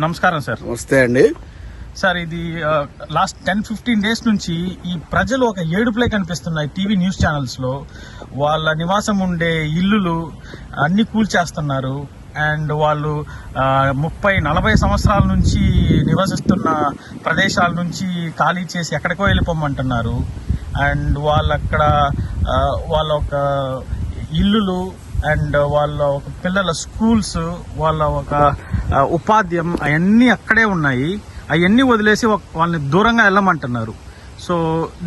నమస్కారం సార్. నమస్తే అండి సార్. ఇది లాస్ట్ 10-15 డేస్ నుంచి ఈ ప్రజలు ఒక ఏడుపులే కనిపిస్తున్నాయి టీవీ న్యూస్ ఛానల్స్ లో. వాళ్ళ నివాసం ఉండే ఇల్లులు అన్ని కూల్చేస్తున్నారు. అండ్ వాళ్ళు 30-40 సంవత్సరాల నుంచి నివసిస్తున్న ప్రదేశాల నుంచి ఖాళీ చేసి ఎక్కడికో వెళ్ళిపోమంటున్నారు. అండ్ వాళ్ళక్కడ వాళ్ళ ఒక ఇల్లులు అండ్ వాళ్ళ ఒక పిల్లల స్కూల్స్, వాళ్ళ ఒక ఉపాధ్యం అవన్నీ అక్కడే ఉన్నాయి. అవన్నీ వదిలేసి వాళ్ళని దూరంగా వెళ్ళమంటున్నారు. సో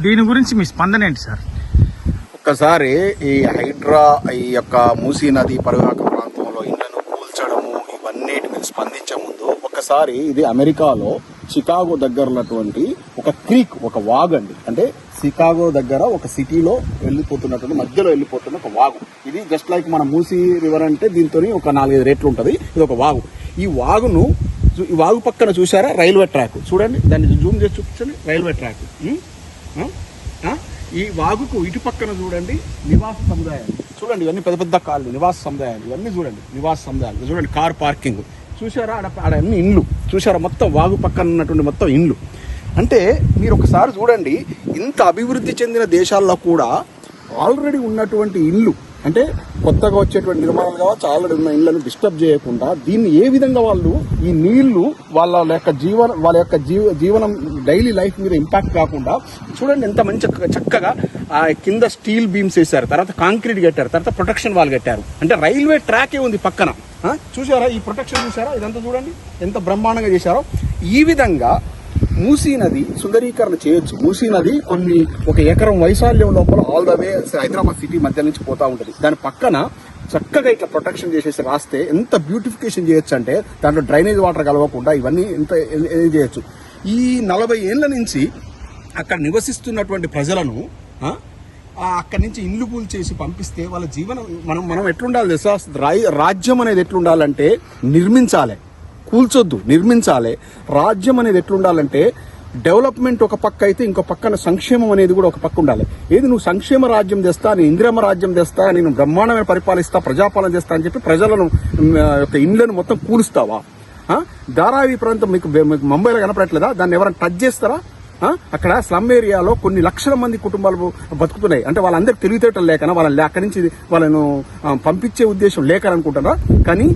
దీని గురించి మీ స్పందన ఏంటి సార్? ఒక్కసారి ఈ హైడ్రా ఈ యొక్క మూసీ నది పరివాహక ప్రాంతంలో ఇళ్లను కూల్చడము ఇవన్నిటి మీద స్పందించే ముందు ఒకసారి ఇది అమెరికాలో చికాగో దగ్గర ఉన్నటువంటి ఒక క్రీక్, ఒక వాగు అండి. అంటే చికాగో దగ్గర ఒక సిటీలో వెళ్ళిపోతున్నటువంటి మధ్యలో వెళ్ళిపోతున్న ఒక వాగు. ఇది జస్ట్ లైక్ మన మూసీ రివర్ అంటే దీంతో ఒక 4-5 రేట్లు ఉంటుంది. ఇది ఒక వాగు. ఈ వాగు పక్కన చూసారా రైల్వే ట్రాక్ చూడండి, దాన్ని జూమ్ చేసి చూపించండి. Railway track. ఈ వాగుకు ఇటు పక్కన చూడండి నివాస సముదాయాలు చూడండి. ఇవన్నీ పెద్ద పెద్ద కార్లు నివాస సముదాయాలు, ఇవన్నీ చూడండి నివాస సముదాయాలు చూడండి. కార్ పార్కింగ్ చూసారా, ఆడ అన్ని ఇండ్లు చూసారా, మొత్తం వాగు పక్కన ఉన్నటువంటి మొత్తం ఇండ్లు. అంటే మీరు ఒకసారి చూడండి, ఇంత అభివృద్ధి చెందిన దేశాల్లో కూడా ఆల్రెడీ ఉన్నటువంటి ఇల్లు, అంటే కొత్తగా వచ్చేటువంటి నిర్మాణాలు కావచ్చు, ఆల్రెడీ ఉన్న ఇళ్లను డిస్టర్బ్ చేయకుండా దీన్ని ఏ విధంగా వాళ్ళు ఈ నీళ్లు వాళ్ళ యొక్క జీవనం డైలీ లైఫ్ మీద ఇంపాక్ట్ కాకుండా చూడండి ఎంత మంచి చక్కగా కింద స్టీల్ బీమ్స్ వేశారు, తర్వాత కాంక్రీట్ కట్టారు, తర్వాత ప్రొటెక్షన్ వాల్ కట్టారు. అంటే రైల్వే ట్రాకే ఉంది పక్కన. చూసారా ఈ ప్రొటెక్షన్ చూసారా, ఇదంతా చూడండి ఎంత బ్రహ్మాండంగా చేశారో. ఈ విధంగా మూసీ నది సుందరీకరణ చేయొచ్చు. మూసీ నది ఒక ఎకరం వైశాల్యం లోపల all the way Hyderabad city మధ్య నుంచి పోతా ఉంటుంది. దాని పక్కన చక్కగా ఇట్లా ప్రొటెక్షన్ చేసేసి రాస్తే ఎంత బ్యూటిఫికేషన్ చేయొచ్చు అంటే దాంట్లో డ్రైనేజ్ వాటర్ కలవకుండా ఇవన్నీ ఎంత చేయొచ్చు. ఈ 40 ఏళ్ల నుంచి అక్కడ నివసిస్తున్నటువంటి ప్రజలను అక్కడి నుంచి ఇండ్లు పూలు చేసి పంపిస్తే వాళ్ళ జీవనం మనం ఎట్లుండాలి తెలుసా? రాజ్యం అనేది ఎట్లుండాలంటే నిర్మించాలి, కూల్చొద్దు, నిర్మించాలి. రాజ్యం అనేది ఎట్లుండాలంటే డెవలప్మెంట్ ఒక పక్క అయితే ఇంకో పక్కన సంక్షేమం అనేది కూడా ఒక పక్క ఉండాలి. ఏది నువ్వు సంక్షేమ రాజ్యం తెస్తా, నేను ఇందిరమ్మ రాజ్యం తెస్తా, నేను బ్రహ్మాండమైన పరిపాలిస్తా, ప్రజాపాలన చేస్తా అని చెప్పి ప్రజలను యొక్క ఇండ్లను మొత్తం కూలుస్తావా? ధారావి ప్రాంతం మీకు ముంబైలో కనపడట్లేదా? దాన్ని ఎవరైనా టచ్ చేస్తారా? అక్కడ స్లమ్ ఏరియాలో కొన్ని లక్షల మంది కుటుంబాలు బతుకుతున్నాయి. అంటే వాళ్ళందరికీ తెలివితేటలు లేకనా, వాళ్ళని అక్కడి నుంచి వాళ్ళను పంపించే ఉద్దేశం లేకనుకుంటారా? కానీ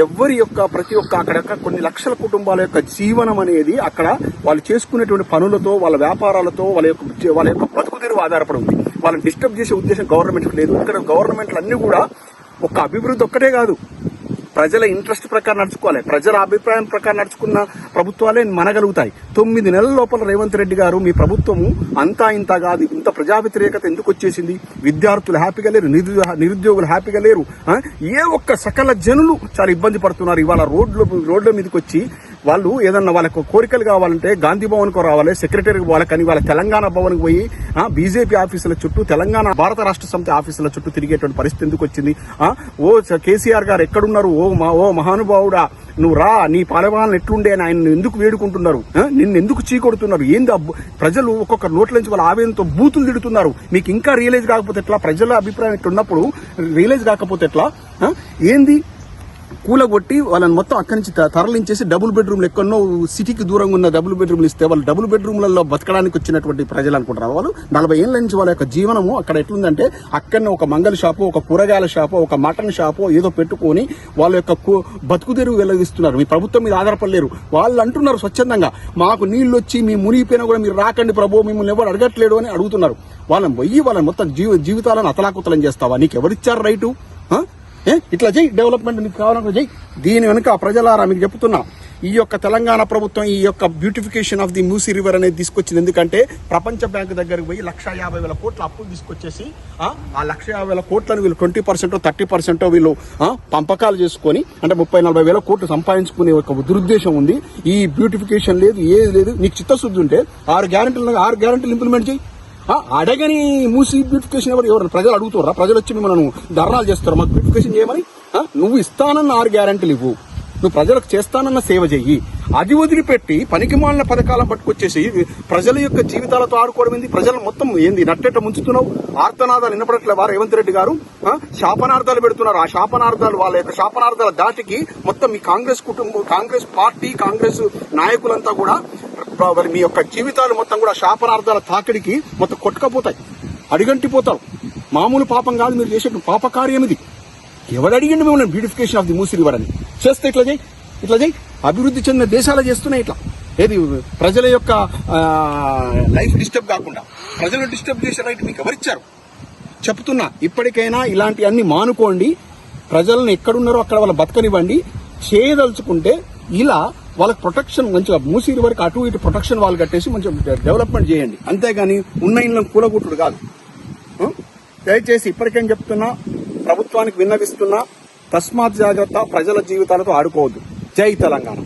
ఎవరి యొక్క ప్రతి ఒక్క అక్కడ కొన్ని లక్షల కుటుంబాల యొక్క జీవనం అనేది అక్కడ వాళ్ళు చేసుకునేటువంటి పనులతో, వాళ్ళ వ్యాపారాలతో, వాళ్ళ యొక్క బతుకుదెరువు ఆధారపడి ఉంది. వాళ్ళని డిస్టర్బ్ చేసే ఉద్దేశం గవర్నమెంట్కి లేదు. ఇక్కడ గవర్నమెంట్లు అన్ని కూడా ఒక అభివృద్ధి ఒక్కటే కాదు, ప్రజల ఇంట్రెస్ట్ ప్రకారం నడుచుకోవాలి. ప్రజల అభిప్రాయం ప్రకారం నడుచుకున్న ప్రభుత్వాలే మనగలుగుతాయి. 9 నెలల లోపల రేవంత్ రెడ్డి గారు మీ ప్రభుత్వము అంతా ఇంత కాదు, ఇంత ప్రజా వ్యతిరేకత ఎందుకు వచ్చేసింది? విద్యార్థులు హ్యాపీగా లేరు, నిరుద్యోగులు హ్యాపీగా లేరు. ఏ ఒక్క సకల జనులు చాలా ఇబ్బంది పడుతున్నారు. ఇవాళ రోడ్ల మీదకి వచ్చి వాళ్ళు ఏదన్నా వాళ్ళకు కోరికలు కావాలంటే గాంధీ భవన్కు రావాలి, సెక్రటరీకి పోవాలి. కానీ వాళ్ళ తెలంగాణ భవన్కి పోయి బీజేపీ ఆఫీసుల చుట్టూ, తెలంగాణ భారత రాష్ట్ర సమితి ఆఫీసుల చుట్టూ తిరిగేటువంటి పరిస్థితి ఎందుకు వచ్చింది? కేసీఆర్ గారు ఎక్కడున్నారు? ఓ మహానుభావుడా నువ్వు రా, నీ పాలవాళ్ళని ఎట్లుండే అని ఆయన ఎందుకు వేడుకుంటున్నారు? నిన్ను ఎందుకు చీకొడుతున్నారు? ఏంది ప్రజలు ఒక్కొక్క నోట్ల నుంచి వాళ్ళ ఆవేదనతో బూతులు తిడుతున్నారు. మీకు ఇంకా రియలైజ్ కాకపోతే ఎట్లా? ప్రజల అభిప్రాయం ఎట్లున్నప్పుడు రియలైజ్ కాకపోతే ఎట్లా? ఏంది కూలగొట్టి వాళ్ళని మొత్తం అక్కడి నుంచి తరలించేసి డబుల్ బెడ్రూమ్లు ఎక్కడో సిటీకి దూరంగా ఉన్న డబుల్ బెడ్రూమ్లు ఇస్తే వాళ్ళు డబుల్ బెడ్రూమ్లలో బతకడానికి వచ్చినటువంటి ప్రజలు అనుకుంటారు. వాళ్ళు 40 ఏళ్ల నుంచి వాళ్ళ యొక్క జీవనము అక్కడ ఎట్లుందంటే అక్కడనే ఒక మంగళ షాపు, ఒక కూరగాయల షాపు, ఒక మటన్ షాపు ఏదో పెట్టుకొని వాళ్ళ యొక్క బతుకు తెరువు వెల్లగిస్తున్నారు. మీ ప్రభుత్వం మీద ఆధారపడలేరు. వాళ్ళు అంటున్నారు స్వచ్ఛందంగా, మాకు నీళ్లు వచ్చి మీ మునిగిపోయినా కూడా మీరు రాకండి ప్రభు, మిమ్మల్ని ఎవరు అడగట్లేడు అని అడుగుతున్నారు. వాళ్ళని పోయి వాళ్ళని మొత్తం జీవితాలను అతలాకుతలం చేస్తావా? నీకు ఎవరిచ్చారు రైటు? ఇట్లా చెయ్యి, డెవలప్మెంట్ నీకు కావాలనుకో చెయ్యి. దీని వెనుక ప్రజలారా మీకు చెప్తున్నా, ఈ యొక్క తెలంగాణ ప్రభుత్వం ఈ యొక్క beautification of the Musi river అనేది తీసుకొచ్చింది. ఎందుకంటే ప్రపంచ బ్యాంకు దగ్గరికి పోయి 1,50,000 కోట్ల అప్పులు తీసుకొచ్చేసి ఆ 1,50,000 కోట్లను వీళ్ళు 20% 30% వీళ్ళు పంపకాలు చేసుకొని అంటే 30-40 కోట్లు సంపాదించుకునే ఒక దురుద్దేశం ఉంది. ఈ బ్యూటిఫికేషన్ లేదు, ఏది లేదు. నీకు చిత్తశుద్ధి ఉంటే 6 గ్యారెంటీలు ఇంప్లిమెంట్ చేయి. అడగని మూసీ బ్యూటిఫికేషన్ ఎవరు ప్రజలు అడుగుతారా? ప్రజలు వచ్చి మిమ్మల్ని ధర్నాలు చేస్తారు మాకు బ్యూటిఫికేషన్ చేయమని. నువ్వు ఇస్తానన్న 6 గ్యారెంటీలు ఇవ్వు. నువ్వు ప్రజలకు చేస్తానన్న సేవ చెయ్యి. అది వదిలిపెట్టి పనికిమాలిన పథకాలను పట్టుకొచ్చేసి ప్రజల యొక్క జీవితాలతో ఆడుకోవడం ఏంది? ప్రజలు మొత్తం ఏంది నట్టేట ముంచుతున్నావు? ఆర్తనాదాలు వినపడట్లేవా రేవంత్ రెడ్డి గారు? శాపనార్థాలు పెడుతున్నారు. ఆ శాపనార్థాలు, వాళ్ళ యొక్క శాపనార్థాల దాటికి మొత్తం మీ కాంగ్రెస్ కుటుంబం, కాంగ్రెస్ పార్టీ, కాంగ్రెస్ నాయకులంతా కూడా మీ యొక్క జీవితాలు మొత్తం కూడా శాపనార్థాల తాకిడికి మొత్తం కొట్టుకపోతాయి, అడిగంటిపోతారు. మామూలు పాపం కాదు మీరు చేసే పాపకార్యం ఇది. ఎవడు అడిగిండి మిమ్మల్ని beautification of the Musi river అని? చేస్తే ఇట్లా చేయి. అభివృద్ధి చెందిన దేశాలు చేస్తున్నాయి ఇట్లా. ఏది ప్రజల యొక్క లైఫ్ డిస్టర్బ్ కాకుండా ప్రజలు డిస్టర్బ్ చేసే రైట్ మీకు ఎవరిచ్చారు? చెప్తున్నా, ఇప్పటికైనా ఇలాంటి అన్ని మానుకోండి. ప్రజలను ఎక్కడున్నారో అక్కడ వాళ్ళ బతకనివ్వండి. చేయదలుచుకుంటే ఇలా వాళ్ళకి ప్రొటెక్షన్ మంచిగా మూసీ రివర్కి అటు ఇటు ప్రొటెక్షన్ వాళ్ళు కట్టేసి మంచిగా డెవలప్మెంట్ చేయండి. అంతేగాని ఉన్న ఇళ్ళని కూలగొట్టుడు కాదు. దయచేసి ఇప్పటికేం చెప్తున్నా, ప్రభుత్వానికి విన్నవిస్తున్నా, తస్మాత్ జాగ్రత్త, ప్రజల జీవితాలతో ఆడుకోవద్దు. జై తెలంగాణ.